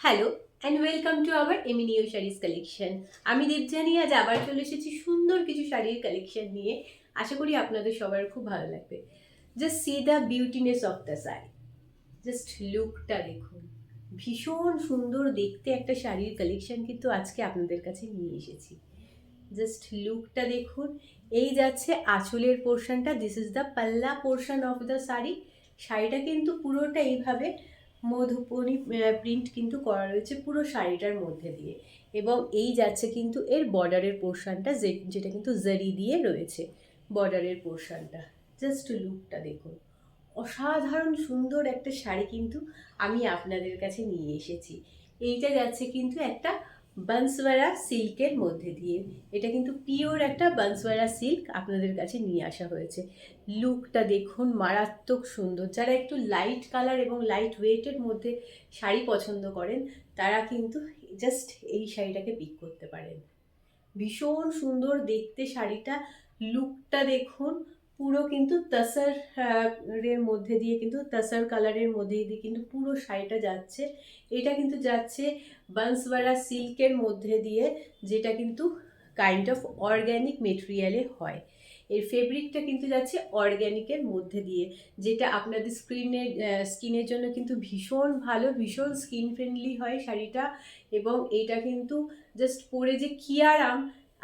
Hello and welcome to our এমিনিও saris collection. আমি দেবজানি আজ আবার চলে এসেছি সুন্দর কিছু শাড়ির কালেকশন নিয়ে। আশা করি আপনাদের সবার খুব ভালো লাগবে। Just see the beautyness of the sari, just লুকটা দেখুন। ভীষণ সুন্দর দেখতে একটা শাড়ির কালেকশন কিন্তু আজকে আপনাদের কাছে নিয়ে এসেছি। জাস্ট লুকটা দেখুন। এই যাচ্ছে আঁচলের পোর্শনটা, দিস ইজ দ্য পাল্লা পোর্শন অফ দ্য শাড়ি। শাড়িটা কিন্তু পুরোটা এইভাবে মধুবনী প্রিন্ট কিন্তু করা রয়েছে পুরো শাড়িটার মধ্যে দিয়ে, এবং এই যাচ্ছে কিন্তু এর বর্ডারের পোর্শনটা, যেটা কিন্তু জারি দিয়ে রয়েছে বর্ডারের পোর্শনটা। জাস্ট লুকটা দেখুন, অসাধারণ সুন্দর একটা শাড়ি কিন্তু আমি আপনাদের কাছে নিয়ে এসেছি। এইটা যাচ্ছে কিন্তু একটা বান্সওয়ারা সিল্কের মধ্যে দিয়ে। এটা কিন্তু পিওর একটা বান্সওয়ারা সিল্ক আপনাদের কাছে নিয়ে আসা হয়েছে। লুকটা দেখুন, মারাত্মক সুন্দর। যারা একটু লাইট কালার এবং লাইট ওয়েটের মধ্যে শাড়ি পছন্দ করেন তারা কিন্তু জাস্ট এই শাড়িটাকে পিক করতে পারেন। ভীষণ সুন্দর দেখতে শাড়িটা। লুকটা দেখুন, পুরো কিন্তু তাসার এর মধ্যে দিয়ে কিন্তু তাসার কালারের মধ্যে দিয়ে কিন্তু পুরো শাড়িটা যাচ্ছে। এটা কিন্তু যাচ্ছে বান্সওয়ারা সিল্কের মধ্যে দিয়ে, যেটা কিন্তু কাইন্ড অফ অর্গ্যানিক মেটেরিয়ালে হয়। এর ফেব্রিকটা কিন্তু যাচ্ছে অর্গ্যানিকের মধ্যে দিয়ে, যেটা আপনাদের স্কিনের জন্য কিন্তু ভীষণ ভালো, ভীষণ স্কিন ফ্রেন্ডলি হয় শাড়িটা। এবং এটা কিন্তু জাস্ট পরে যে কি আরাম,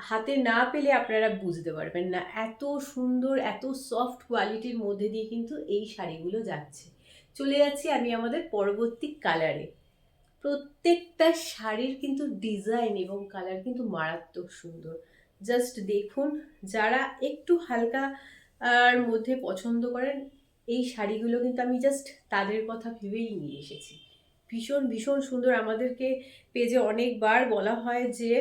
হাতে না পেলে আপনারা বুঝতে পারবেন না। এত সুন্দর, এত সফট কোয়ালিটির মধ্যে দিয়ে কিন্তু এই শাড়িগুলো যাচ্ছে। চলে যাচ্ছি আমি আমাদের পরবর্তী কালারে। প্রত্যেকটা শাড়ির কিন্তু ডিজাইন এবং কালার কিন্তু মারাত্মক সুন্দর। জাস্ট দেখুন, যারা একটু হালকা আর মধ্যে পছন্দ করেন এই শাড়িগুলো কিন্তু আমি জাস্ট তাদের কথা ভেবেই নিয়ে এসেছি। ভীষণ ভীষণ সুন্দর। আমাদেরকে পেজে অনেকবার বলা হয় যে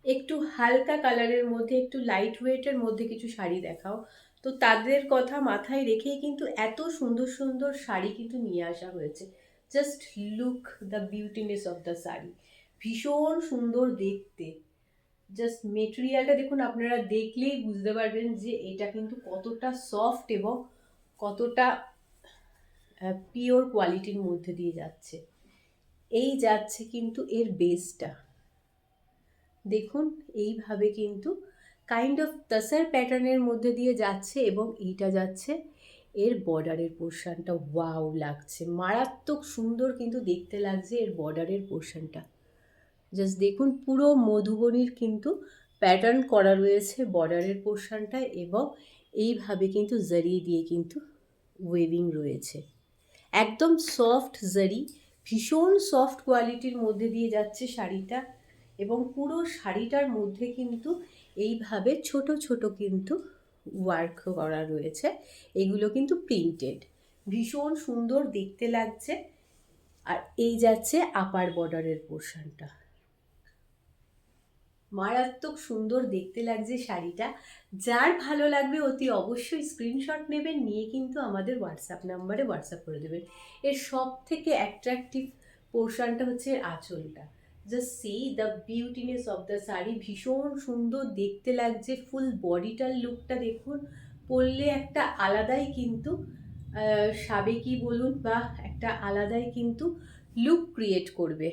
একটু হালকা কালারের মধ্যে, একটু লাইট ওয়েটের মধ্যে কিছু শাড়ি দেখাও। তো তাদের কথা মাথায় রেখেই কিন্তু এত সুন্দর সুন্দর শাড়ি কিন্তু নিয়ে আসা হয়েছে। Just look the beautyness of the sari. ভীষণ সুন্দর দেখতে। জাস্ট মেটেরিয়ালটা দেখুন, আপনারা দেখলেই বুঝতে পারবেন যে এটা কিন্তু কতটা সফট এবং কতটা পিওর কোয়ালিটির মধ্যে দিয়ে যাচ্ছে। এই যাচ্ছে কিন্তু এর বেসটা দেখুন, এইভাবে কিন্তু কাইন্ড অফ তাসার প্যাটার্নের মধ্যে দিয়ে যাচ্ছে, এবং এইটা যাচ্ছে এর বর্ডারের পোর্শনটা। ওয়াও লাগছে, মারাত্মক সুন্দর কিন্তু দেখতে লাগছে এর বর্ডারের পোর্শনটা। জাস্ট দেখুন, পুরো মধুবনীর কিন্তু প্যাটার্ন করা রয়েছে বর্ডারের পোর্শনটা, এবং এইভাবে কিন্তু জারি দিয়ে কিন্তু ওয়েভিং রয়েছে। একদম সফট জারি, ভীষণ সফট কোয়ালিটির মধ্যে দিয়ে যাচ্ছে শাড়িটা, এবং পুরো শাড়িটার মধ্যে কিন্তু এইভাবে ছোট ছোট কিন্তু ওয়ার্ক করা রয়েছে। এগুলো কিন্তু প্রিন্টেড, ভীষণ সুন্দর দেখতে লাগছে। আর এই যাচ্ছে আপার বর্ডারের পোর্শনটা, মারাত্মক সুন্দর দেখতে লাগছে শাড়িটা। যার ভালো লাগবে অতি অবশ্যই স্ক্রিনশট নেবেন, নিয়ে কিন্তু আমাদের হোয়াটসঅ্যাপ নাম্বারে হোয়াটসঅ্যাপ করে দেবেন। এর সব থেকে অ্যাট্রাকটিভ পোর্শনটা হচ্ছে আঁচলটা। Just see the beautyness of the sari. ভীষণ সুন্দর দেখতে লাগছে। ফুল বডিটার লুকটা দেখুন, পরলে একটা আলাদাই কিন্তু সাবেকি বলুন বা একটা আলাদাই কিন্তু লুক ক্রিয়েট করবে।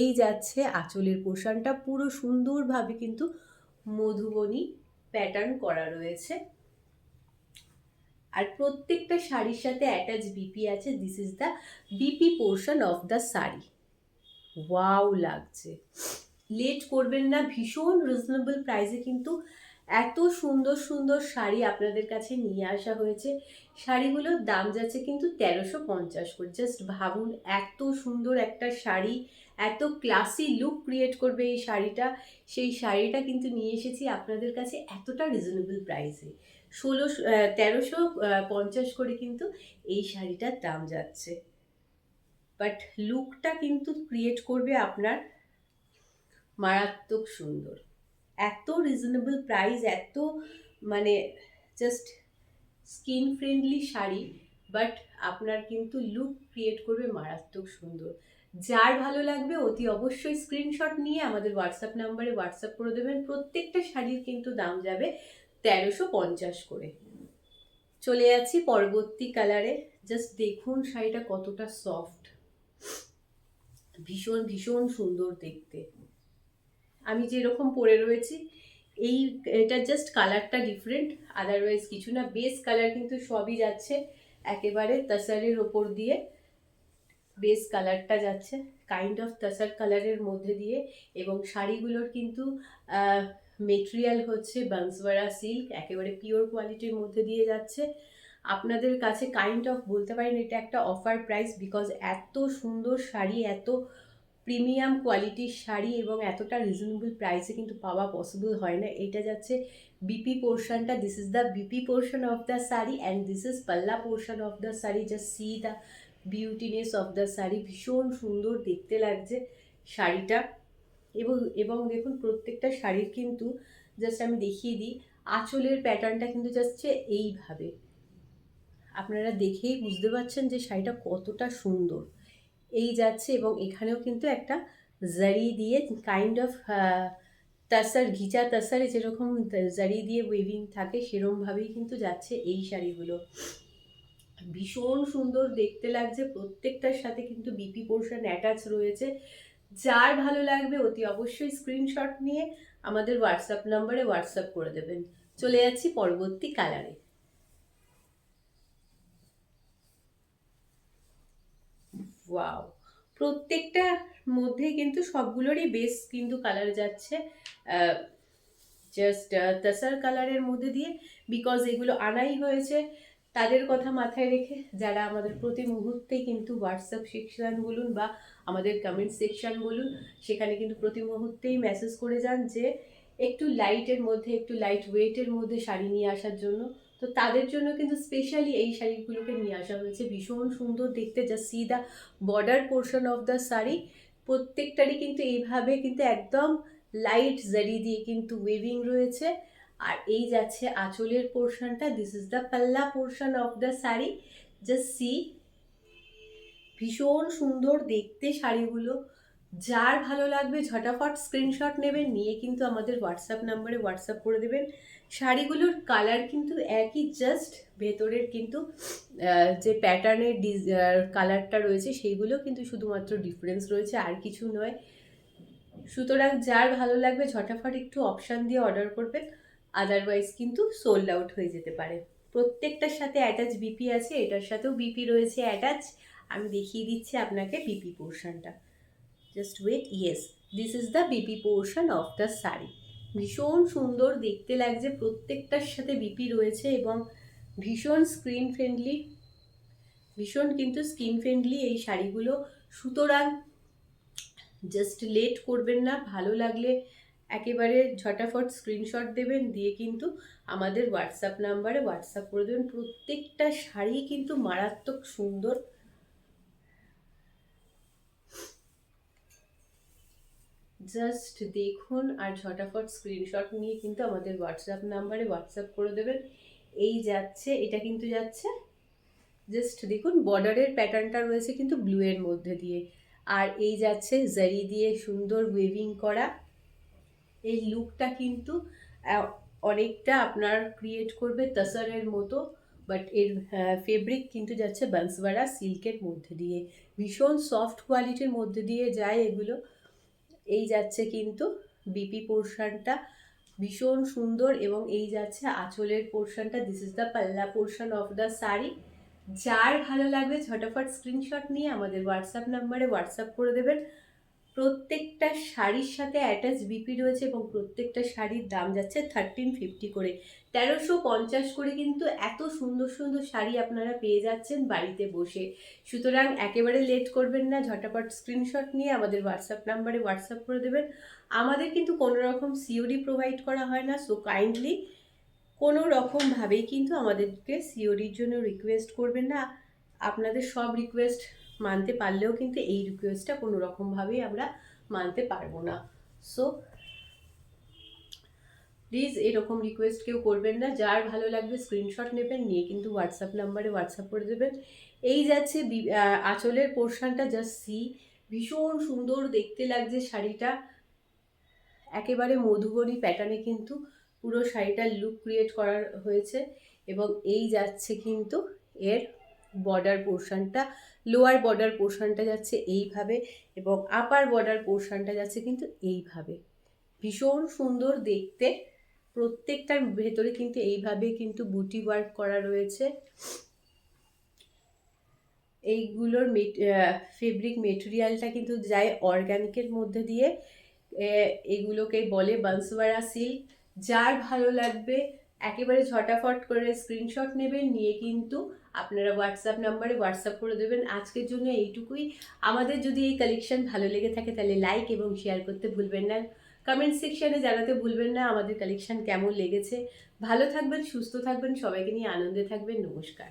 এই যাচ্ছে আঁচলের পোর্শনটা, পুরো সুন্দরভাবে কিন্তু মধুবনী প্যাটার্ন করা রয়েছে। আর প্রত্যেকটা শাড়ির সাথে অ্যাটাচ বিপি আছে। This is the BP portion of the sari. Wow লাগছে, লেট করবেন না। ভীষণ রিজনেবল প্রাইসে কিন্তু এত সুন্দর সুন্দর শাড়ি আপনাদের কাছে নিয়ে আসা হয়েছে। শাড়িগুলোর দাম যাচ্ছে কিন্তু 1350 করে। জাস্ট ভাবুন, এত সুন্দর একটা শাড়ি, এত ক্লাসি লুক ক্রিয়েট করবে এই শাড়িটা। সেই শাড়িটা কিন্তু নিয়ে এসেছি আপনাদের কাছে এতটা রিজনেবল প্রাইসে। 1350 করে কিন্তু এই শাড়িটার দাম যাচ্ছে। বাট লুকটা কিন্তু ক্রিয়েট করবে আপনার মারাত্মক সুন্দর। এত রিজনেবল প্রাইস, এত মানে just skin friendly sari, but আপনার কিন্তু লুক ক্রিয়েট করবে মারাত্মক সুন্দর। যার ভালো লাগবে অতি অবশ্যই স্ক্রিনশট নিয়ে আমাদের হোয়াটসঅ্যাপ নাম্বারে হোয়াটসঅ্যাপ করে দেবেন। প্রত্যেকটা শাড়ির কিন্তু দাম যাবে 1350 করে। চলে যাচ্ছি পরবর্তী কালারে। জাস্ট দেখুন শাড়িটা কতটা সফট। ভীষণ ভীষণ সুন্দর দেখতে। আমি যেরকম পরে রয়েছি এই, এটা জাস্ট কালারটা ডিফারেন্ট, আদারওয়াইজ কিছু না। বেস কালার কিন্তু সবই যাচ্ছে একেবারে তাসারের ওপর দিয়ে। বেস কালারটা যাচ্ছে কাইন্ড অফ তাসার কালারের মধ্যে দিয়ে, এবং শাড়িগুলোর কিন্তু মেটেরিয়াল হচ্ছে বান্সওয়ারা সিল্ক, একেবারে পিওর কোয়ালিটির মধ্যে দিয়ে যাচ্ছে। আপনাদের কাছে কাইন্ড অফ বলতে পারেন এটা একটা অফার প্রাইস, বিকজ এত সুন্দর শাড়ি, এত প্রিমিয়াম কোয়ালিটির শাড়ি এবং এতটা রিজনেবল প্রাইসে কিন্তু পাওয়া পসিবল হয় না। এটা যাচ্ছে বিপি পোর্শনটা, this is the BP portion of the sari and this is palla portion of the sari. Just see the beautyness of the sari, ভীষণ সুন্দর দেখতে লাগছে শাড়িটা। এবং এবং দেখুন প্রত্যেকটা শাড়ির কিন্তু জাস্ট আমি দেখিয়ে দিই, আঁচলের প্যাটার্নটা কিন্তু যাচ্ছে এইভাবে। আপনারা দেখেই বুঝতে পারছেন যে শাড়িটা কতটা সুন্দর এই যাচ্ছে, এবং এখানেও কিন্তু একটা জারি দিয়ে কাইন্ড অফ তাসার, ঘিচা তাসারে যেরকম জারি দিয়ে ওয়েভিং থাকে সেরকমভাবেই কিন্তু যাচ্ছে এই শাড়িগুলো। ভীষণ সুন্দর দেখতে লাগছে, প্রত্যেকটার সাথে কিন্তু বিপি পোর্শন অ্যাটাচ রয়েছে। যার ভালো লাগবে অতি অবশ্যই স্ক্রিনশট নিয়ে আমাদের হোয়াটসঅ্যাপ নাম্বারে হোয়াটসঅ্যাপ করে দেবেন। চলে যাচ্ছি পরবর্তী কালারে। ওয়াও, প্রত্যেকটা মধ্যে কিন্তু সবগুলোরই বেস কিন্তু কালার যাচ্ছে জাস্ট তাসার কালারের মধ্যে দিয়ে, বিকজ এগুলো আনাই হয়েছে তাদের কথা মাথায় রেখে, যারা আমাদের প্রতি মুহূর্তেই কিন্তু হোয়াটসঅ্যাপ সেকশন বলুন বা আমাদের কমেন্ট সেকশন বলুন, সেখানে কিন্তু প্রতি মুহূর্তেই মেসেজ করে যান যে একটু লাইটের মধ্যে, একটু লাইট ওয়েটের মধ্যে শাড়ি নিয়ে আসার জন্য। তো তাদের জন্য কিন্তু স্পেশালি এই শাড়িগুলোকে নিয়ে আসা হয়েছে, ভীষণ সুন্দর দেখতে। Just see the border portion of the sari, প্রত্যেকটারই কিন্তু এইভাবে কিন্তু একদম লাইট জারি দিয়ে কিন্তু ওয়েভিং রয়েছে। আর এই যাচ্ছে আঁচলের পোর্শনটা, দিস ইজ দ্য পাল্লা portion of the sari. Just C, ভীষণ সুন্দর দেখতে শাড়িগুলো। যার ভালো লাগবে ঝটাফট স্ক্রিনশট নেবেন, নিয়ে কিন্তু আমাদের হোয়াটসঅ্যাপ নাম্বারে হোয়াটসঅ্যাপ করে দেবেন। শাড়িগুলোর কালার কিন্তু একই, জাস্ট ভেতরের কিন্তু যে প্যাটার্নের কালারটা রয়েছে সেইগুলো কিন্তু শুধুমাত্র ডিফারেন্স রয়েছে, আর কিছু নয়। সুতরাং যার ভালো লাগবে ঝটাফট একটু অপশান দিয়ে অর্ডার করবেন, আদারওয়াইজ কিন্তু সোল্ড আউট হয়ে যেতে পারে। প্রত্যেকটার সাথে অ্যাটাচ বিপি আছে, এটার সাথেও বিপি রয়েছে অ্যাটাচ। আমি দেখিয়ে দিচ্ছি আপনাকে বিপি পোর্শনটা। Just wait, yes, this is the BP portion of the sari. ভীষণ সুন্দর দেখতে লাগছে, প্রত্যেকটার সাথে বিপি রয়েছে এবং ভীষণ স্ক্রিন ফ্রেন্ডলি, ভীষণ কিন্তু স্কিন ফ্রেন্ডলি এই শাড়িগুলো। সুতরাং জাস্ট লেট করবেন না, ভালো লাগলে একেবারে ঝটাফট স্ক্রিনশট দেবেন, দিয়ে কিন্তু আমাদের হোয়াটসঅ্যাপ নাম্বারে হোয়াটসঅ্যাপ করে দেবেন। প্রত্যেকটা শাড়ি কিন্তু মারাত্মক সুন্দর। জাস্ট দেখুন আর ঝটাফট স্ক্রিনশট নিয়ে কিন্তু আমাদের হোয়াটসঅ্যাপ নাম্বারে হোয়াটসঅ্যাপ করে দেবেন। এই যাচ্ছে, এটা কিন্তু যাচ্ছে, জাস্ট দেখুন বর্ডারের প্যাটার্নটা রয়েছে কিন্তু ব্লু এর মধ্যে দিয়ে, আর এই যাচ্ছে জারি দিয়ে সুন্দর ওয়েভিং করা। এই লুকটা কিন্তু অনেকটা আপনার ক্রিয়েট করবে তাসারের মতো, বাট এর ফেব্রিক কিন্তু যাচ্ছে বান্সওয়ারা সিল্কের মধ্যে দিয়ে, ভীষণ সফট কোয়ালিটির মধ্যে দিয়ে যায় এগুলো। এই যাচ্ছে কিন্তু বিপি পোর্শনটা, ভীষণ সুন্দর, এবং এই যাচ্ছে আঁচলের পোর্শনটা, দিস ইজ দ্য পাল্লা পোর্শন অফ দ্য শাড়ি। যার ভালো লাগবে ঝটাফট স্ক্রিনশট নিয়ে আমাদের হোয়াটসঅ্যাপ নাম্বারে হোয়াটসঅ্যাপ করে দেবেন। প্রত্যেকটা শাড়ির সাথে অ্যাটাচ বিপি রয়েছে এবং প্রত্যেকটা শাড়ির দাম যাচ্ছে 1350 করে, 1350 করে কিন্তু এত সুন্দর সুন্দর শাড়ি আপনারা পেয়ে যাচ্ছেন বাড়িতে বসে। সুতরাং একেবারে লেট করবেন না, ঝটাপট স্ক্রিনশট নিয়ে আমাদের হোয়াটসঅ্যাপ নাম্বারে হোয়াটসঅ্যাপ করে দেবেন। আমাদের কিন্তু কোনো রকম সিওডি প্রোভাইড করা হয় না, সো কাইন্ডলি কোনো রকমভাবেই কিন্তু আমাদেরকে সিওডির জন্য রিকোয়েস্ট করবেন না। আপনাদের সব রিকোয়েস্ট মানতে পারলেও কিন্তু এই রিকোয়েস্টটা কোনো রকমভাবেই আমরা মানতে পারবো না। সো প্লিজ এরকম রিকোয়েস্ট কেউ করবেন না। যার ভালো লাগবে স্ক্রিনশট নেবেন, নিয়ে কিন্তু হোয়াটসঅ্যাপ নাম্বারে হোয়াটসঅ্যাপ করে দেবেন। এই যাচ্ছে আঁচলের পোর্শনটা, জাস্ট সি, ভীষণ সুন্দর দেখতে লাগছে শাড়িটা, একেবারে মধুবনী প্যাটার্নে কিন্তু পুরো শাড়িটার লুক ক্রিয়েট করা হয়েছে। এবং এই যাচ্ছে কিন্তু এর বর্ডার পোর্শনটা, লোয়ার বর্ডার পোর্শনটা যাচ্ছে এইভাবে এবং আপার বর্ডার পোর্শনটা যাচ্ছে কিন্তু এইভাবে। ভীষণ সুন্দর দেখতে, প্রত্যেকটার ভেতরে কিন্তু এইভাবে কিন্তু বুটি ওয়ার্ক করা রয়েছে। এইগুলোর ফেব্রিক মেটেরিয়ালটা কিন্তু যায় অর্গানিকের মধ্যে দিয়ে। এগুলোকে বলে বান্সওয়ারা সিল্ক। যার ভালো লাগবে একেবারে ঝটাফট করে স্ক্রিনশট নেবেন, নিয়ে কিন্তু আপনারা হোয়াটসঅ্যাপ নাম্বারে হোয়াটসঅ্যাপ করে দেবেন। আজকের জন্য এইটুকুই। আমাদের যদি এই কালেকশন ভালো লেগে থাকে তাহলে লাইক এবং শেয়ার করতে ভুলবেন না। কমেন্ট সেকশানে জানাতে ভুলবেন না আমাদের কালেকশন কেমন লেগেছে। ভালো থাকবেন, সুস্থ থাকবেন, সবাইকে নিয়ে আনন্দে থাকবেন। নমস্কার।